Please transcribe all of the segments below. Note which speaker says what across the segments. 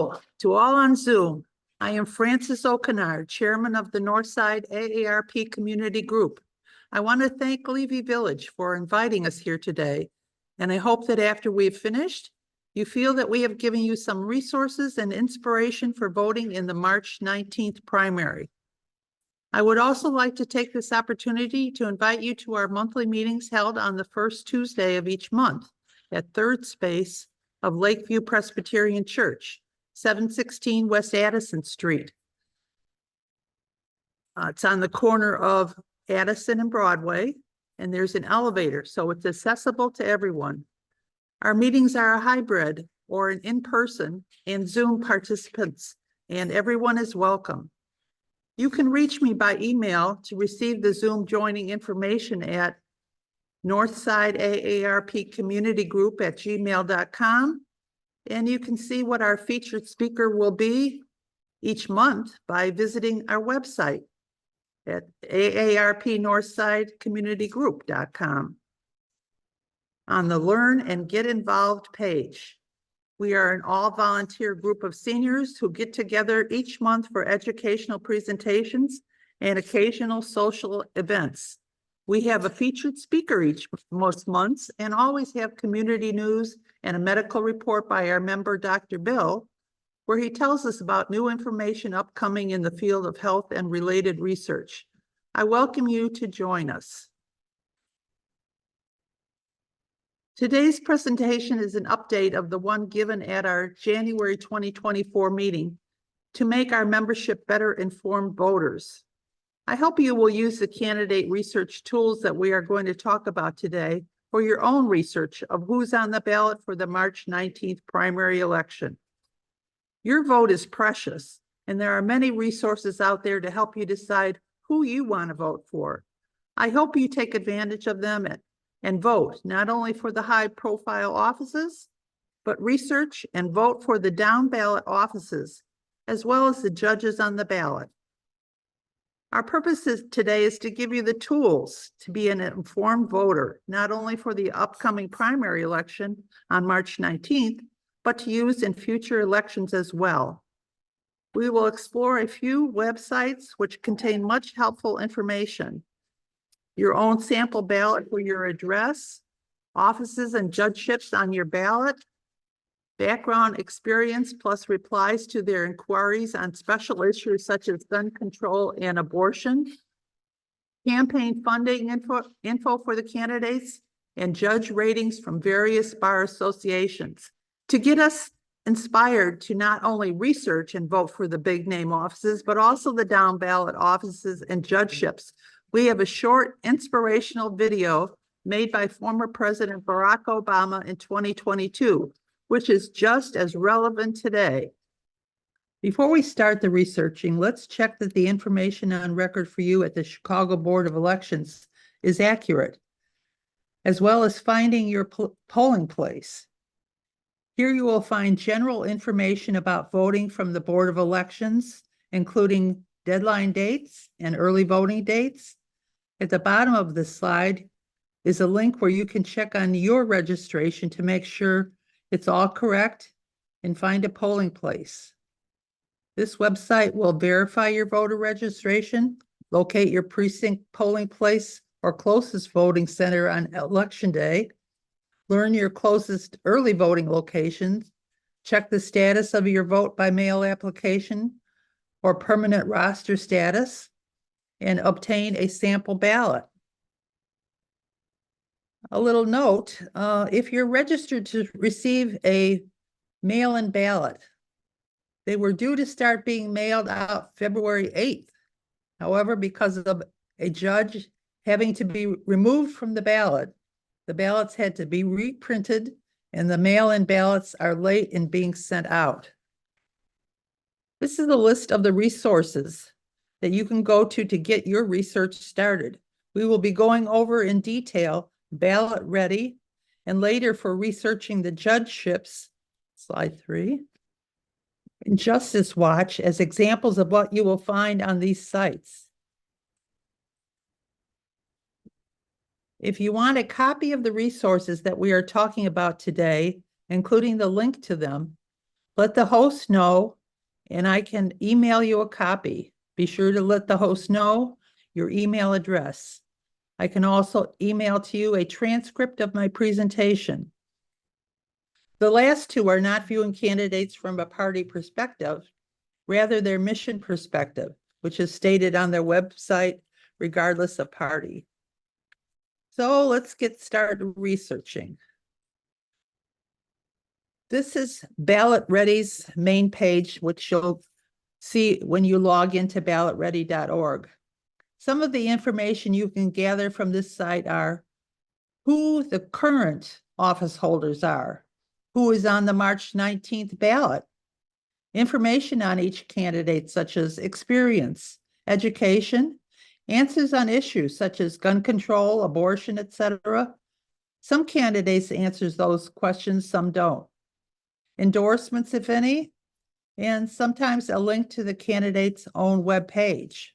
Speaker 1: Hello to all on Zoom. I am Frances O'Connor, Chairman of the Northside AARP Community Group. I want to thank Levy Village for inviting us here today, and I hope that after we've finished, you feel that we have given you some resources and inspiration for voting in the March 19th primary. I would also like to take this opportunity to invite you to our monthly meetings held on the first Tuesday of each month at Third Space of Lakeview Presbyterian Church, 716 West Addison Street. It's on the corner of Addison and Broadway, and there's an elevator, so it's accessible to everyone. Our meetings are a hybrid or an in-person and Zoom participants, and everyone is welcome. You can reach me by email to receive the Zoom joining information at northsideaarpcommunitygroup@gmail.com. And you can see what our featured speaker will be each month by visiting our website at aarpnorthsidecommunitygroup.com. On the Learn and Get Involved page, we are an all-volunteer group of seniors who get together each month for educational presentations and occasional social events. We have a featured speaker most months and always have community news and a medical report by our member, Dr. Bill, where he tells us about new information upcoming in the field of health and related research. I welcome you to join us. Today's presentation is an update of the one given at our January 2024 meeting to make our membership better informed voters. I hope you will use the candidate research tools that we are going to talk about today for your own research of who's on the ballot for the March 19th primary election. Your vote is precious, and there are many resources out there to help you decide who you want to vote for. I hope you take advantage of them and vote not only for the high-profile offices, but research and vote for the down-ballot offices, as well as the judges on the ballot. Our purpose today is to give you the tools to be an informed voter, not only for the upcoming primary election on March 19th, but to use in future elections as well. We will explore a few websites which contain much helpful information. Your own sample ballot for your address, offices and judgeships on your ballot, background experience plus replies to their inquiries on special issues such as gun control and abortion, campaign funding info for the candidates, and judge ratings from various bar associations to get us inspired to not only research and vote for the big name offices, but also the down ballot offices and judgeships. We have a short inspirational video made by former President Barack Obama in 2022, which is just as relevant today. Before we start the researching, let's check that the information on record for you at the Chicago Board of Elections is accurate, as well as finding your polling place. Here you will find general information about voting from the Board of Elections, including deadline dates and early voting dates. At the bottom of the slide is a link where you can check on your registration to make sure it's all correct and find a polling place. This website will verify your voter registration, locate your precinct polling place or closest voting center on election day, learn your closest early voting locations, check the status of your vote by mail application or permanent roster status, and obtain a sample ballot. A little note, if you're registered to receive a mail-in ballot, they were due to start being mailed out February 8th. However, because of a judge having to be removed from the ballots had to be reprinted, and the mail-in ballots are late in being sent out. This is a list of the resources that you can go to get your research started. We will be going over in detail Ballot Ready, and later for researching the judgeships, slide 3, and Justice Watch as examples of what you will find on these sites. If you want a copy of the resources that we are talking about today, including the link to them, Let the host know, and I can email you a copy. Be sure to let the host know your email address. I can also email to you a transcript of my presentation. The last two are not viewing candidates from a party perspective, rather their mission perspective, which is stated on their website, regardless of party. So let's get started researching. This is Ballot Ready's main page, which you'll see when you log into ballotready.org. Some of the information you can gather from this site are who the current office holders are, who is on the March 19th ballot, information on each candidate, such as experience, education, answers on issues such as gun control, abortion, etc. Some candidates answers those questions, some don't. Endorsements, if any, and sometimes a link to the candidate's own webpage.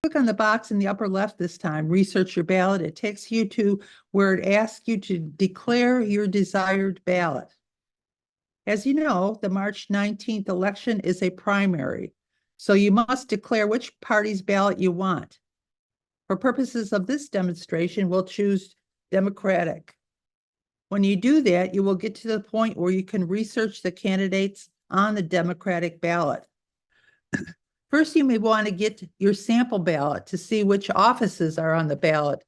Speaker 1: Click on the box in the upper left this time, research your ballot. It takes you to where it asks you to declare your desired ballot. As you know, the March 19th election is a primary, so you must declare which party's ballot you want. For purposes of this demonstration, we'll choose Democratic. When you do that, you will get to the point where you can research the candidates on the Democratic ballot. First, you may want to get your sample ballot to see which offices are on the ballot.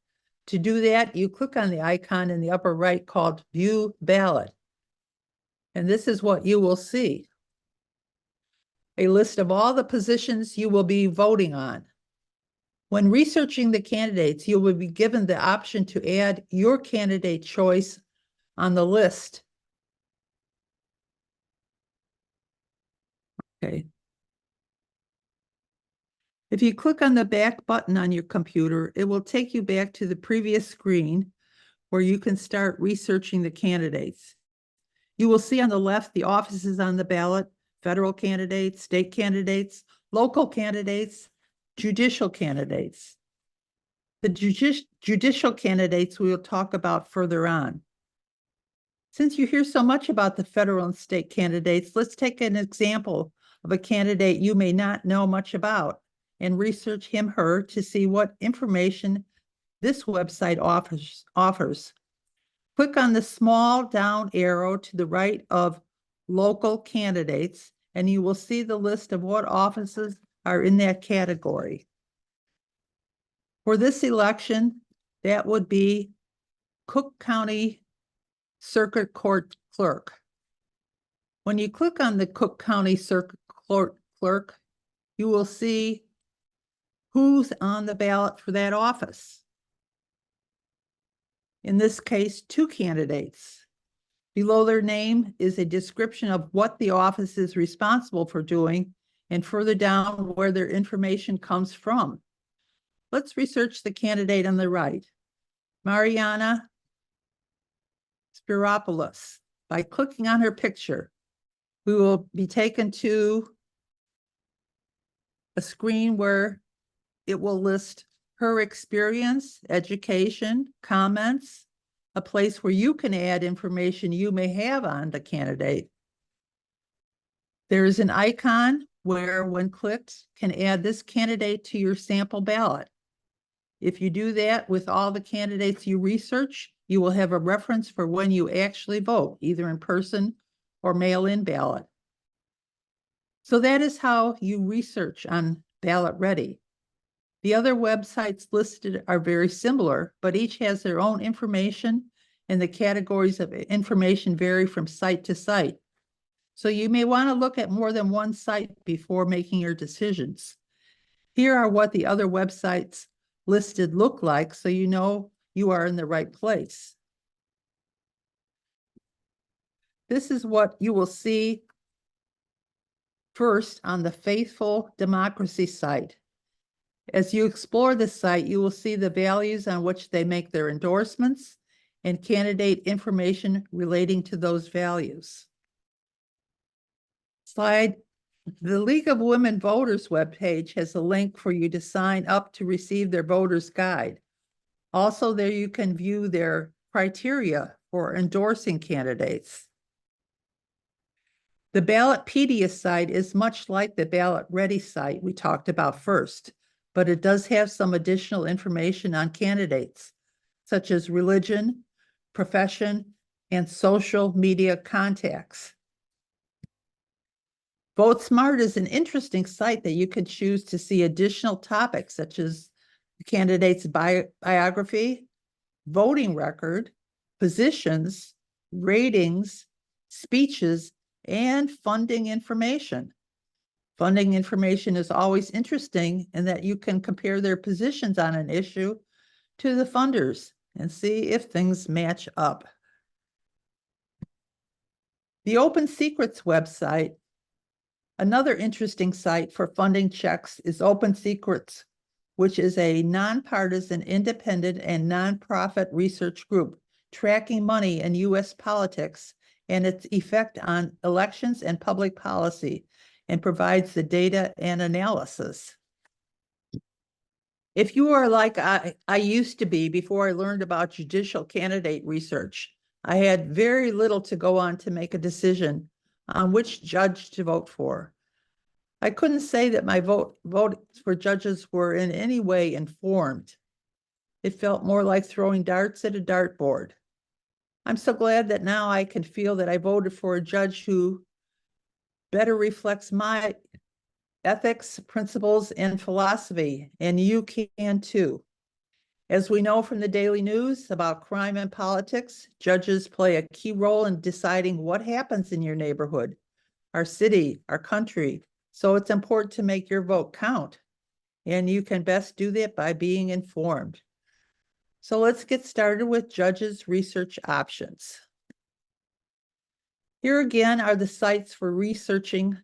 Speaker 1: To do that, you click on the icon in the upper right called View Ballot. And this is what you will see. A list of all the positions you will be voting on. When researching the candidates, you will be given the option to add your candidate choice on the list. Okay. If you click on the back button on your computer, it will take you back to the previous screen where you can start researching the candidates. You will see on the left the offices on the ballot, federal candidates, state candidates, local candidates, judicial candidates. The judicial candidates we will talk about further on. Since you hear so much about the federal and state candidates, let's take an example of a candidate you may not know much about and research him/her to see what information this website offers. Click on the small down arrow to the right of local candidates, and you will see the list of what offices are in that category. For this election, that would be Cook County Circuit Court Clerk. When you click on the Cook County Circuit Court Clerk, you will see who's on the ballot for that office. In this case, 2 candidates. Below their name is a description of what the office is responsible for doing, and further down where their information comes from. Let's research the candidate on the right, Mariana Spiropoulos. By clicking on her picture, we will be taken to a screen where it will list her experience, education, comments, a place where you can add information you may have on the candidate. There is an icon where, when clicked, can add this candidate to your sample ballot. If you do that with all the candidates you research, you will have a reference for when you actually vote, either in person or mail-in ballot. So that is how you research on Ballot Ready. The other websites listed are very similar, but each has their own information, and the categories of information vary from site to site. So you may want to look at more than one site before making your decisions. Here are what the other websites listed look like, so you know you are in the right place. This is what you will see first on the Faithful Democracy site. As you explore the site, you will see the values on which they make their endorsements and candidate information relating to those values. The League of Women Voters webpage has a link for you to sign up to receive their voter's guide. Also, there you can view their criteria for endorsing candidates. The Ballotpedia site is much like the Ballot Ready site we talked about first, but it does have some additional information on candidates, such as religion, profession, and social media contacts. VoteSmart is an interesting site that you can choose to see additional topics such as the candidate's biography, voting record, positions, ratings, speeches, and funding information. Funding information is always interesting in that you can compare their positions on an issue to the funders and see if things match up. The Open Secrets website, another interesting site for funding checks, is Open Secrets, which is a nonpartisan, independent, and nonprofit research group tracking money in U.S. politics and its effect on elections and public policy, and provides the data and analysis. If you are like I used to be before I learned about judicial candidate research, I had very little to go on to make a decision on which judge to vote for. I couldn't say that my votes for judges were in any way informed. It felt more like throwing darts at a dartboard. I'm so glad that now I can feel that I voted for a judge who better reflects my ethics, principles, and philosophy, and you can too. As we know from the daily news about crime and politics, judges play a key role in deciding what happens in your neighborhood, our city, our country. So it's important to make your vote count, and you can best do that by being informed. So let's get started with judges' research options. Here again are the sites for researching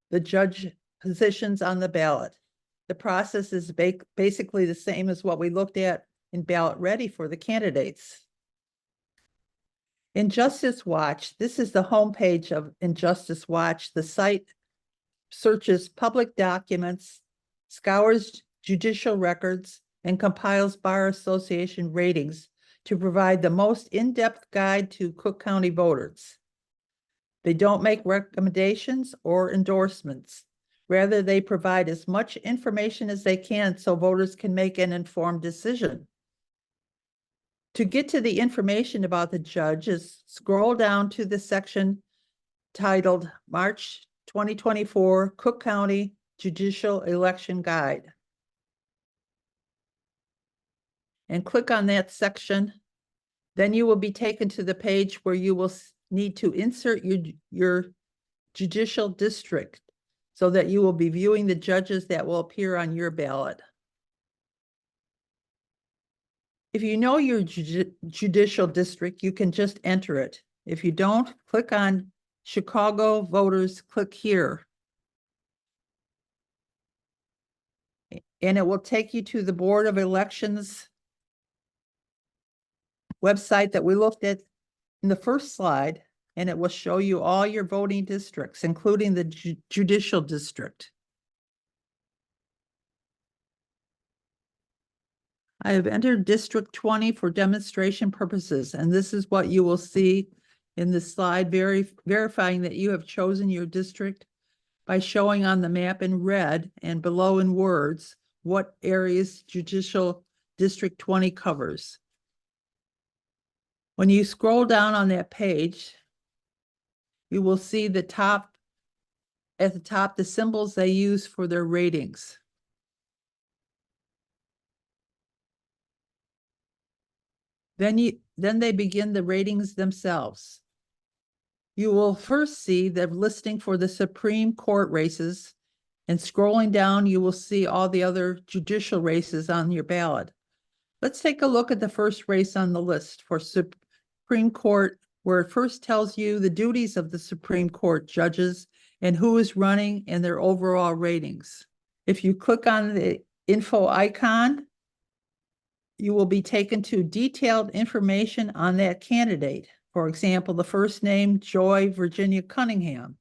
Speaker 1: the judge positions on the ballot. The process is basically the same as what we looked at in Ballot Ready for the candidates. Injustice Watch, this is the homepage of Injustice Watch. The site searches public documents, scours judicial records, and compiles Bar Association ratings to provide the most in-depth guide to Cook County voters. They don't make recommendations or endorsements. Rather, they provide as much information as they can so voters can make an informed decision. To get to the information about the judges, scroll down to the section titled March 2024 Cook County Judicial Election Guide. And click on that section. Then you will be taken to the page where you will need to insert your judicial district so that you will be viewing the judges that will appear on your ballot. If you know your judicial district, you can just enter it. If you don't, click on Chicago Voters, click here. And it will take you to the Board of Elections website that we looked at in the first slide, and it will show you all your voting districts, including the judicial district. I have entered District 20 for demonstration purposes, and this is what you will see in this slide, verifying that you have chosen your district by showing on the map in red and below in words what areas Judicial District 20 covers. When you scroll down on that page, you will see at the top, the symbols they use for their ratings. Then they begin the ratings themselves. You will first see the listing for the Supreme Court races, and scrolling down, you will see all the other judicial races on your ballot. Let's take a look at the first race on the list for Supreme Court, where it first tells you the duties of the Supreme Court judges and who is running and their overall ratings. If you click on the info icon, you will be taken to detailed information on that candidate. For example, the first name, Joy Virginia Cunningham.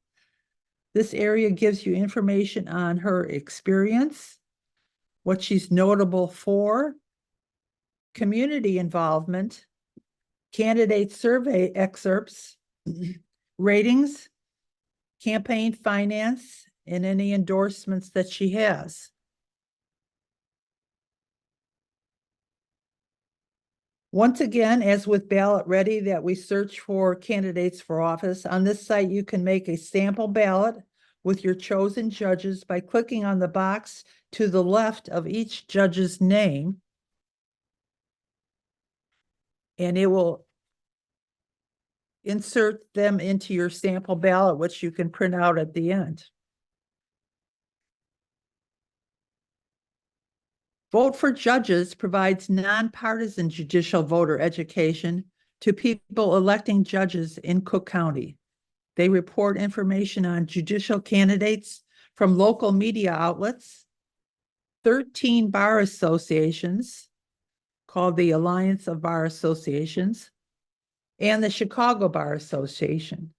Speaker 1: This area gives you information on her experience, what she's notable for, community involvement, candidate survey excerpts, ratings, campaign finance, and any endorsements that she has. Once again, as with Ballot Ready that we search for candidates for office, on this site you can make a sample ballot with your chosen judges by clicking on the box to the left of each judge's name. And it will insert them into your sample ballot, which you can print out at the end. Vote for Judges provides nonpartisan judicial voter education to people electing judges in Cook County. They report information on judicial candidates from local media outlets, 13 bar associations called the Alliance of Bar Associations, and the Chicago Bar Association,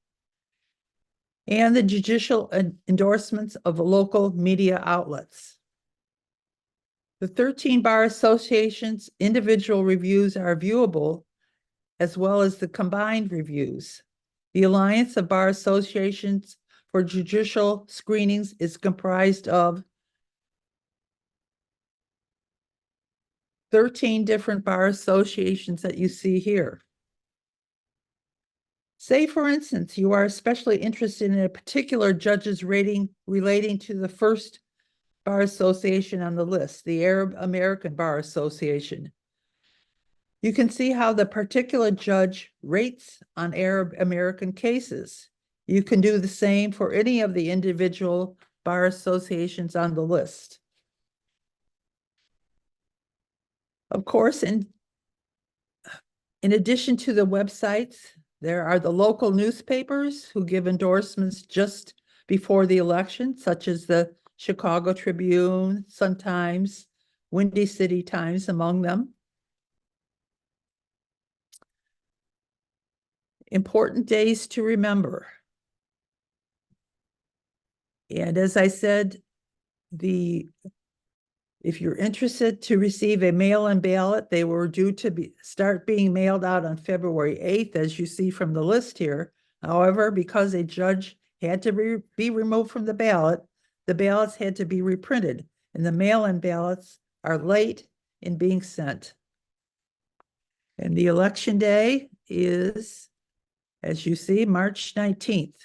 Speaker 1: and the judicial endorsements of local media outlets. The 13 bar associations' individual reviews are viewable, as well as the combined reviews. The Alliance of Bar Associations for Judicial Screenings is comprised of 13 different bar associations that you see here. Say, for instance, you are especially interested in a particular judge's rating relating to the first bar association on the list, the Arab American Bar Association. You can see how the particular judge rates on Arab American cases. You can do the same for any of the individual bar associations on the list. Of course, in addition to the websites, there are the local newspapers who give endorsements just before the election, such as the Chicago Tribune, Sun-Times, Windy City Times, among them. Important days to remember. And as I said, if you're interested to receive a mail-in ballot, they were due to start being mailed out on February 8th, as you see from the list here. However, because a judge had to be removed from the ballot, the ballots had to be reprinted, and the mail-in ballots are late in being sent. And the election day is, as you see, March 19th.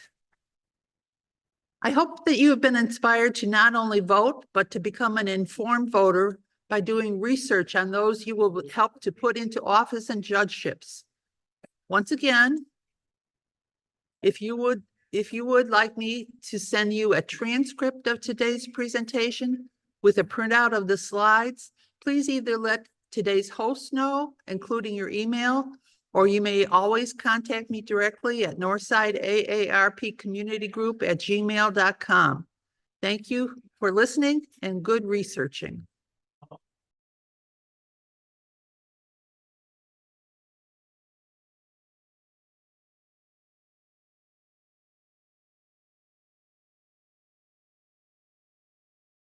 Speaker 1: I hope that you have been inspired to not only vote, but to become an informed voter by doing research on those you will help to put into office and judgeships. Once again, if you would like me to send you a transcript of today's presentation with a printout of the slides, please either let today's host know, including your email, or you may always contact me directly at Northside AARP Community Group at gmail.com. Thank you for listening and good researching.